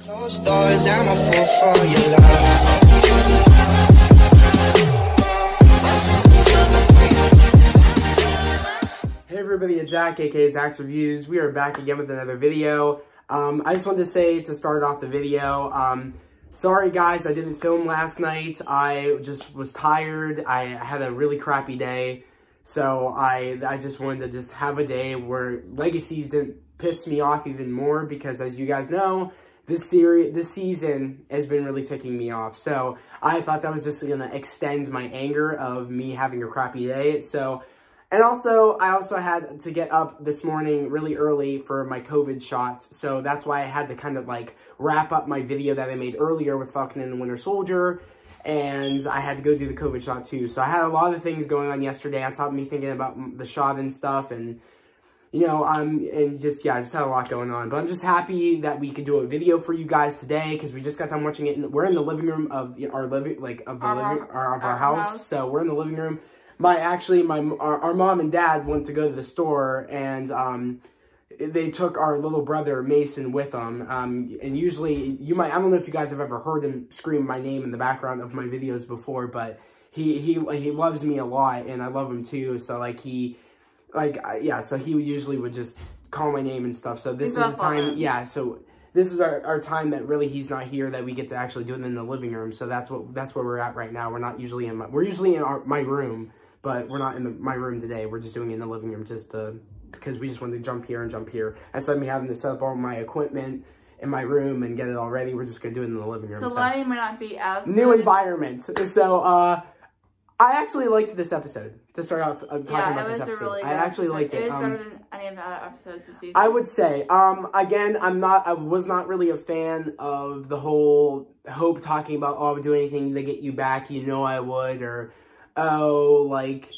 Closed doors, I'm a fool for your love. Hey everybody, it's Zach, aka Zach's Reviews. We are back again with another video. I just wanted to say to start off the video, sorry guys, I didn't film last night. I just was tired. I had a really crappy day. So I just wanted to just have a day where Legacies didn't piss me off even more, because as you guys know, this season has been really ticking me off. So I thought that was just going to extend my anger of me having a crappy day. So, and also, I also had to get up this morning really early for my COVID shot. So that's why I had to kind of like wrap up my video that I made earlier with Falcon and the Winter Soldier. And I had to go do the COVID shot too. So I had a lot of things going on yesterday on top of me thinking about the shot and stuff. And, you know, I just had a lot going on. But I'm just happy that we could do a video for you guys today, because we just got done watching it. We're in the living room of our house. So we're in the living room. Our mom and dad went to go to the store, and they took our little brother Mason with them. And usually I don't know if you guys have ever heard him scream my name in the background of my videos before, but he loves me a lot, and I love him too. So so he usually would just call my name and stuff. So this is the time, so this is our time that really he's not here, that we get to actually do it in the living room. So that's where we're at right now. We're not usually we're usually in my room, but we're not in my room today. We're just doing it in the living room because we just wanted to jump here and jump here. Instead of me having to set up all my equipment in my room and get it all ready, we're just going to do it in the living room. So lighting might not be as new good. Environment. So, I actually liked this episode, to start off talking about this episode. Really I actually liked it. It was better than any of the other episodes this season. I would say, again, I was not really a fan of the whole Hope talking about, oh, I would do anything to get you back, you know I would, or, oh, like,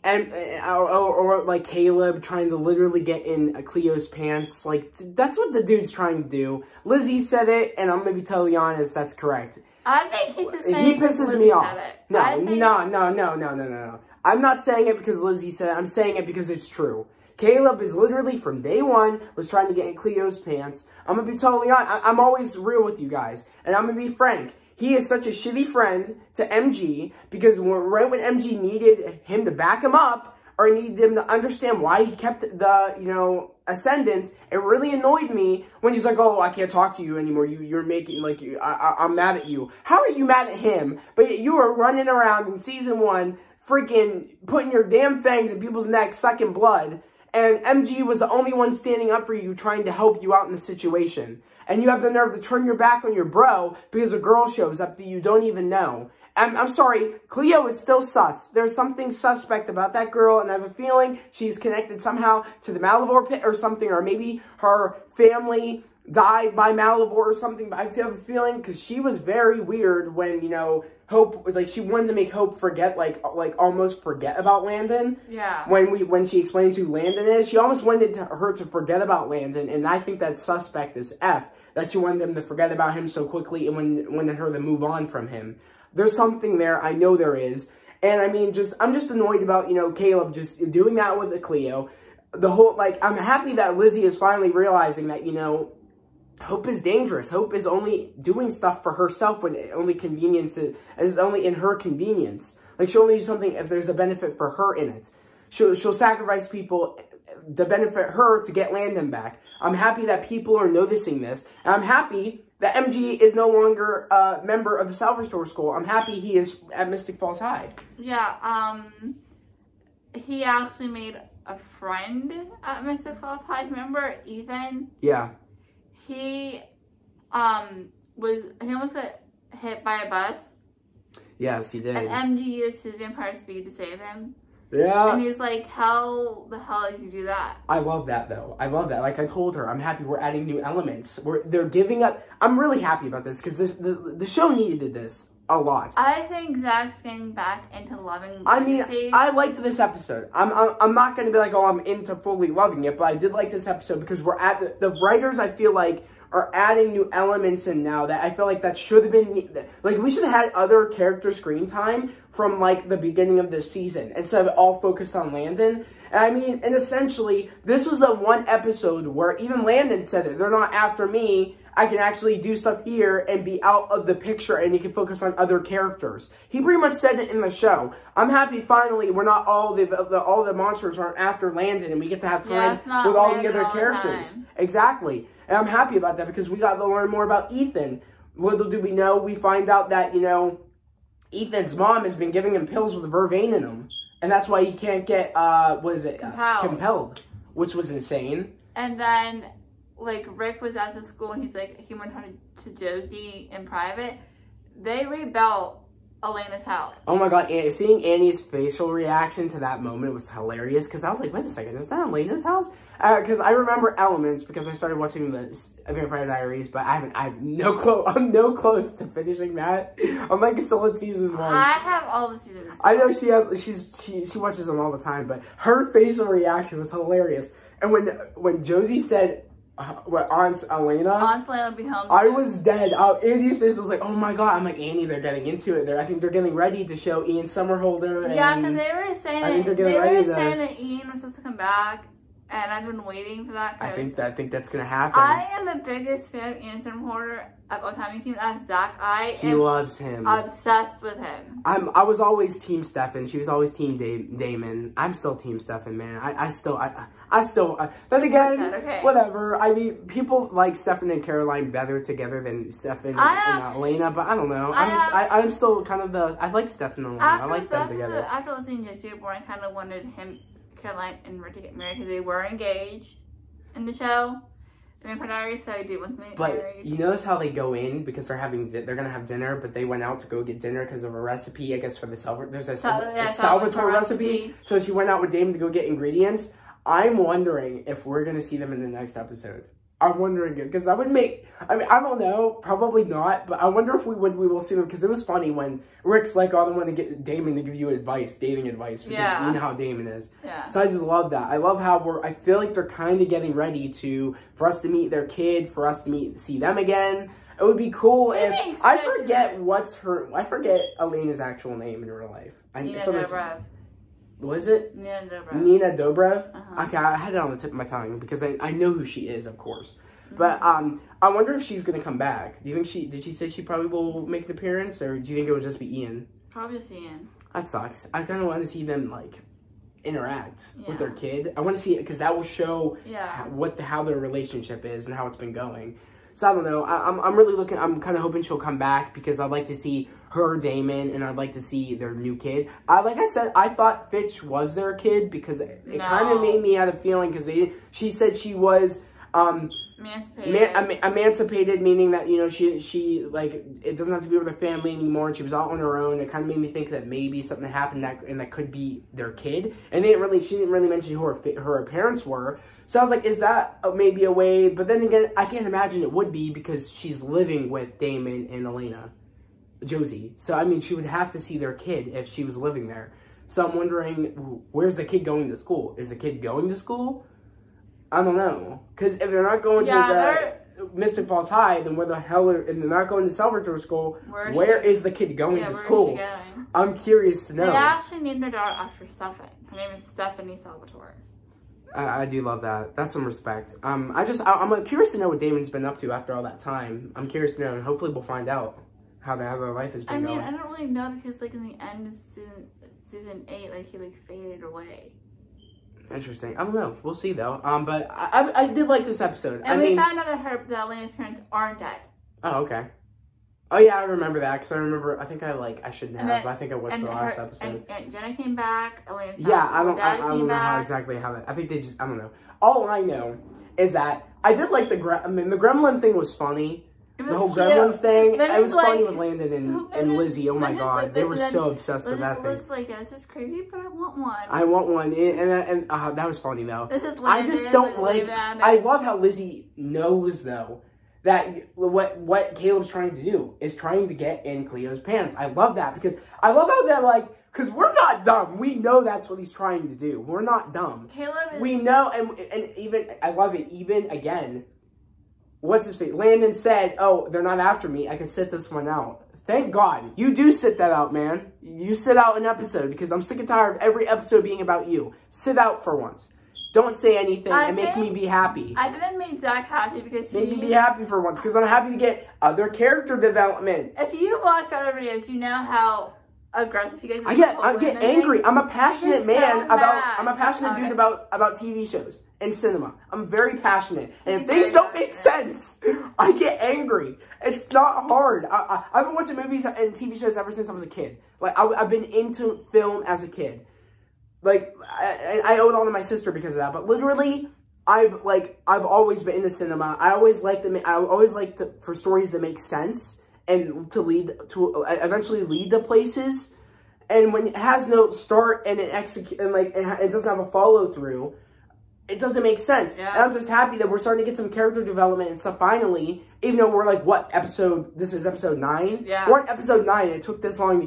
or like Caleb trying to literally get in Cleo's pants. Like, that's what the dude's trying to do. Lizzie said it, and I'm going to be totally honest, that's correct. I think he's just saying he pisses me off. No. No. I'm not saying it because Lizzie said it. I'm saying it because it's true. Caleb is literally, from day one, was trying to get in Cleo's pants. I'm going to be totally honest. I'm always real with you guys. And I'm going to be frank. He is such a shitty friend to MG, because right when MG needed him to back him up, or needed him to understand why he kept the, ascendant, it really annoyed me when he's like, oh, I can't talk to you anymore. You're making, like, I'm mad at you. How are you mad at him? But you were running around in season 1, freaking putting your damn fangs in people's necks, sucking blood. And MG was the only one standing up for you, trying to help you out in the situation. And you have the nerve to turn your back on your bro because a girl shows up that you don't even know. I'm sorry, Cleo is still sus. There's something suspect about that girl, and I have a feeling she's connected somehow to the Malivore pit or something, or maybe her family died by Malivore or something. But I have a feeling, because she was very weird when, Hope was like, she wanted to make Hope forget, like almost forget about Landon. Yeah. When she explained who Landon is, she almost wanted her to forget about Landon, and I think that suspect is F, that she wanted them to forget about him so quickly and wanted her to move on from him. There's something there. I know there is. And I mean, I'm just annoyed about, Caleb just doing that with the Cleo. The whole, I'm happy that Lizzie is finally realizing that, Hope is dangerous. Hope is only doing stuff for herself when only convenience is only in her convenience. Like, she'll only do something if there's a benefit for her in it. She'll sacrifice people to benefit her to get Landon back. I'm happy that people are noticing this. And I'm happy that MG is no longer a member of the Salvatore School. I'm happy he is at Mystic Falls High. Yeah, he actually made a friend at Mystic Falls High. Remember Ethan? Yeah. He almost got hit by a bus. Yes, he did. And MG used his vampire speed to save him. Yeah. And he's like, how the hell did you do that? I love that, though. I love that. Like I told her, I'm happy we're adding new elements. They're giving up. I'm really happy about this, because the show needed this a lot. I think Zach's getting back into loving I mean, Legacies. I liked this episode. I'm not going to be like, oh, I'm into fully loving it, but I did like this episode because we're at the writers, I feel like, are adding new elements in now that I feel like that should have been, like, we should have had other character screen time from, like, the beginning of this season instead of all focused on Landon. And I mean, and essentially, this was the one episode where even Landon said it. They're not after me. I can actually do stuff here and be out of the picture and you can focus on other characters. He pretty much said it in the show. I'm happy finally we're not all the monsters aren't after Landon and we get to have time with all the other characters. Exactly. And I'm happy about that because we got to learn more about Ethan. Little do we know, we find out that, you know, Ethan's mom has been giving him pills with vervain in them. And that's why he can't get, compelled, which was insane. And then, like, Rick was at the school and he's like, he went to Josie in private. They rebuilt Elena's house. Oh my god, seeing Annie's facial reaction to that moment was hilarious because I was like, wait a second, is that Elena's house? Because I remember elements because I started watching the Vampire Diaries, but I have no clue. I'm no close to finishing that. I'm like still in season 1. I have all the seasons. I know she watches them all the time, but her facial reaction was hilarious. And when Josie said, Aunt Elena will be home. I was dead. Andy's face was like, oh my god. I'm like, Andy, they're getting into it. I think they're getting ready to show Ian Somerhalder. Yeah, because they were saying that Ian was supposed to come back. And I've been waiting for that. I think that's gonna happen. I am the biggest fan of Ian Somerhalder of all time. You can ask Zach. She loves him. Obsessed with him. I was always Team Stefan. She was always Team Damon. I'm still Team Stefan, man. I still. Then again, okay. Whatever. I mean, people like Stefan and Caroline better together than Stefan and Elena, but I don't know. I'm still kind of I like Stefan and Elena. I like them together. After listening to Super Bowl, I kind of wanted Caroline and Rick to get married because they were engaged in the show. The Vampire Diaries, so I did want to get married. But you notice how they go in because they're gonna have dinner, but they went out to go get dinner because of a recipe. I guess for the there's a Salvatore recipe. So she went out with Damon to go get ingredients. I'm wondering if we're gonna see them in the next episode. I'm wondering because that would make. I mean, I don't know, probably not, but I wonder if we will see them because it was funny when Rick's like, "Oh, I want to get Damon to give you dating advice," because you know how Damon is. Yeah. So I just love that. I love how I feel like they're kind of getting ready for us to meet their kid, for us to see them again. It would be cool if I forget Elena's actual name in real life. Nina Dobrev. What is it? Nina Dobrev. Nina Dobrev? Okay, I had it on the tip of my tongue because I know who she is, of course. But I wonder if she's gonna come back. Do you think did she say she probably will make an appearance, or do you think it will just be Ian? Probably just Ian. That sucks. I kind of want to see them like interact with their kid. I want to see it because that will show how their relationship is and how it's been going. So I don't know. I'm really looking. I'm kind of hoping she'll come back because I'd like to see her, Damon, and I'd like to see their new kid. Like I said, I thought Fitch was their kid because it kind of made me have a feeling because she said she was emancipated, meaning that, you know, she like, it doesn't have to be with her family anymore, and she was out on her own. It kind of made me think that maybe something happened that could be their kid. And she didn't really mention who her parents were. So I was like, is that maybe a way? But then again, I can't imagine it would be because she's living with Damon and Elena, Josie. So, I mean, she would have to see their kid if she was living there. So I'm wondering, where's the kid going to school? Is the kid going to school? I don't know. Because if they're not going to Mystic Falls High, then where the hell and they're not going to Salvatore school, where is the kid going to school? Where is she going? I'm curious to know. They actually named their daughter after Stefan. Her name is Stephanie Salvatore. I do love that. That's some respect. I'm curious to know what Damon's been up to after all that time. I'm curious to know, and hopefully we'll find out how their life has been going. I don't really know because, like, in the end of season 8, like, he, like, faded away. Interesting. I don't know. We'll see, though. But I did like this episode. And we found out that Elena's parents aren't dead. Oh, okay. Oh, yeah, I remember that, because I think I shouldn't have, but I think I watched the last episode. And Jenna came back, Elena I don't know I think they just, I don't know. All I know is that I did like the Gremlin thing was funny. The whole Gremlins thing, it was funny with Landon and Lizzie. Oh my god, they were so obsessed with that thing. Liz was like, this is creepy, but I want one. I want one, and that was funny though. This is Landon, I just don't like. I love how Lizzie knows though that what Caleb's trying to do is trying to get in Cleo's pants. I love that because I love how they're like. Because we're not dumb. We know that's what he's trying to do. We're not dumb. We know, and even, I love it, even, again, what's his face? Landon said, oh, they're not after me. I can sit this one out. Thank God. You do sit that out, man. You sit out an episode because I'm sick and tired of every episode being about you. Sit out for once. Don't say anything and make me be happy. I think it made Zach happy because Make me be happy for once, because I'm happy to get other character development. If you watch other videos, you know how aggressive you guys are. I get angry. I'm a passionate man I'm a passionate dude about TV shows and cinema. I'm very passionate. And if things don't make sense, I get angry. It's not hard. I've been watching movies and TV shows ever since I was a kid. Like, I've been into film as a kid. Like, I owe it all to my sister because of that. But literally, I've always been into cinema. I always liked for stories that make sense and to eventually lead to places. And when it has no start and it doesn't have a follow through, it doesn't make sense. Yeah. And I'm just happy that we're starting to get some character development and stuff finally. Even though we're like, this is episode 9? Yeah. We're on episode 9 and it took this long to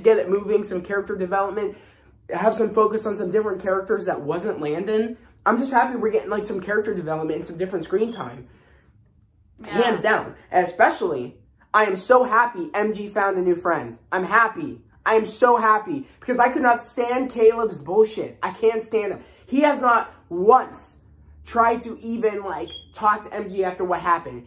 get it moving, some character development, have some focus on some different characters that wasn't landing. I'm just happy we're getting like some character development and some different screen time. Yeah. Hands down. And especially, I am so happy MG found a new friend. I'm happy. I am so happy because I could not stand Caleb's bullshit. I can't stand him. He has not once tried to even, like, talk to MG after what happened.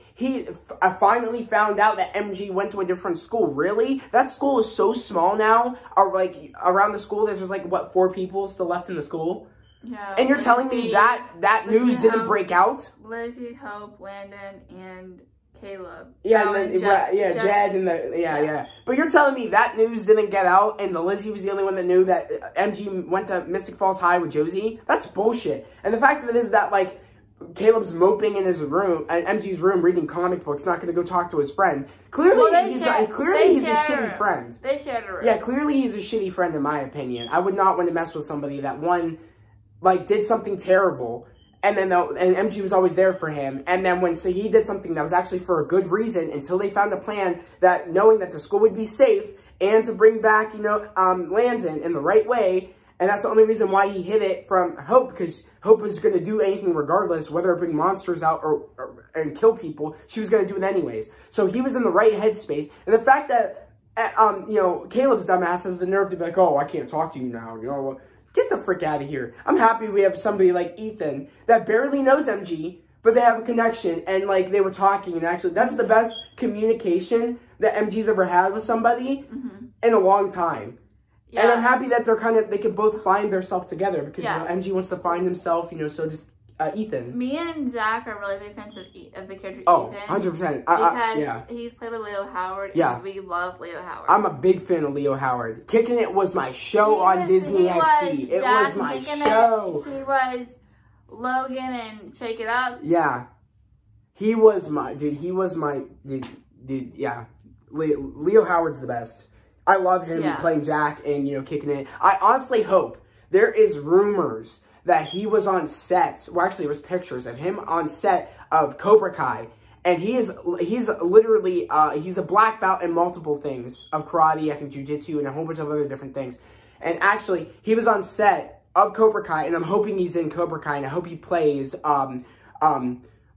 I finally found out that MG went to a different school. Really? That school is so small now. Or, like, around the school, there's just, like, what, 4 people still left in the school? Yeah. And you're telling me that news didn't break out? Lizzie, Hope, Landon, and Caleb. Yeah, and then, Jed and yeah. But you're telling me that news didn't get out and the Lizzie was the only one that knew that MG went to Mystic Falls High with Josie? That's bullshit. And the fact of it is that, like, Caleb's moping in his room, MG's room, reading comic books, not going to go talk to his friend. Clearly, he's a shitty friend. They shared a room. Yeah, clearly he's a shitty friend in my opinion. I would not want to mess with somebody that, one, like, did something terrible. And then MG was always there for him. And then so he did something that was actually for a good reason until they found a plan that knowing that the school would be safe and to bring back, Landon in the right way. And that's the only reason why he hid it from Hope, because Hope was going to do anything regardless, whether it bring monsters out and kill people. She was going to do it anyways. So he was in the right headspace. And the fact that, Caleb's dumbass has the nerve to be like, oh, I can't talk to you now, Get the frick out of here. I'm happy we have somebody like Ethan that barely knows MG, but they have a connection and, like, they were talking. And actually, that's the best communication that MG's ever had with somebody in a long time. Yeah. And I'm happy that they can both find themselves together because, MG wants to find himself, so just Ethan. Me and Zach are really big fans of the character Ethan. 100%. Because he's played with Leo Howard, and we love Leo Howard. I'm a big fan of Leo Howard. Kicking It was my show on Disney XD. It was my show. He was Logan and Shake It Up. Yeah. He was my, dude, yeah. Leo Howard's the best. I love him playing Jack and, Kicking It. I honestly hope there is rumors that he was on set, well, actually, it was pictures of him on set of Cobra Kai, and he's literally, he's a black belt in multiple things, of karate, I think jiu-jitsu, and a whole bunch of other different things, and actually, he was on set of Cobra Kai, and I'm hoping he's in Cobra Kai, and I hope he plays,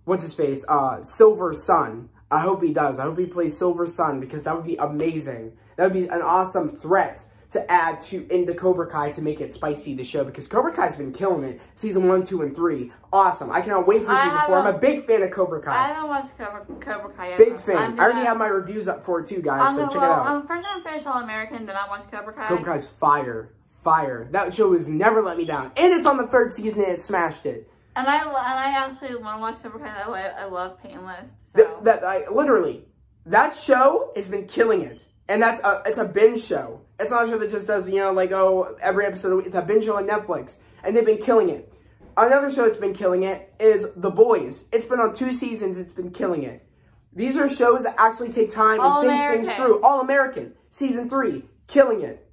what's his face, Silver Sun. I hope he does. I hope he plays Silver Sun, because that would be amazing. That would be an awesome threat to add into Cobra Kai to make it spicy, the show, because Cobra Kai's been killing it. Season 1, 2, and 3. Awesome. I cannot wait for season 4. I'm a big fan of Cobra Kai. I haven't watched Cobra Kai yet. Big fan. I already have my reviews up for it too, guys, so check it out. First I'm finished All American, then I watched Cobra Kai. Cobra Kai's fire. Fire. That show has never let me down. And it's on the 3rd season and it smashed it. And I actually want to watch Cobra Kai. I love Painless. So. Literally, that show has been killing it. And it's a binge show. It's not a show that just does, every episode. It's a binge show on Netflix. And they've been killing it. Another show that's been killing it is The Boys. It's been on 2 seasons. It's been killing it. These are shows that actually take time and think things through. All American. Season 3. Killing it.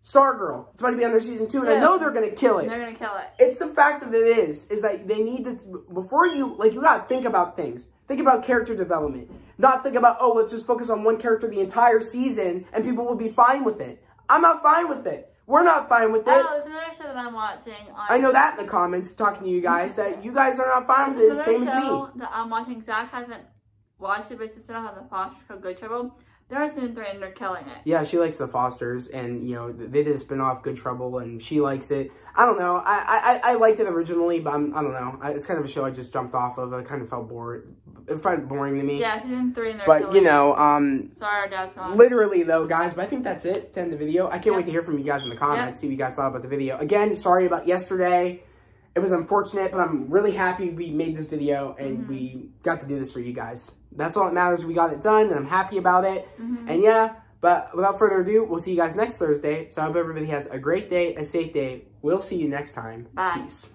Stargirl. It's about to be on their season 2. And I know they're going to kill it. They're going to kill it. It's the fact of it is that they need to, before you got to think about things. Think about character development. Not think about, oh, let's just focus on one character the entire season and people will be fine with it. I'm not fine with it. We're not fine with it. Oh, it's another show that I'm watching. I know that in the comments, talking to you guys, that you guys are not fine with it, same as me. That I'm watching. Zach hasn't watched it, but it's still on the podcast called Good Trouble. They're in season 3 and they're killing it. Yeah, she likes the Fosters, and, you know, they did a spinoff, Good Trouble, and she likes it. I don't know. I liked it originally, but I don't know. It's kind of a show I just jumped off of. I kind of felt bored. It felt boring to me. Yeah, season 3 and they're But, you know, sorry, our dad's gone. Literally, though, guys, but I think that's it to end the video. I can't wait to hear from you guys in the comments, see what you guys thought about the video. Again, sorry about yesterday. It was unfortunate, but I'm really happy we made this video and we got to do this for you guys. That's all that matters. We got it done, and I'm happy about it. And yeah, but without further ado, we'll see you guys next Thursday. So I hope everybody has a great day, a safe day. We'll see you next time. Bye. Peace.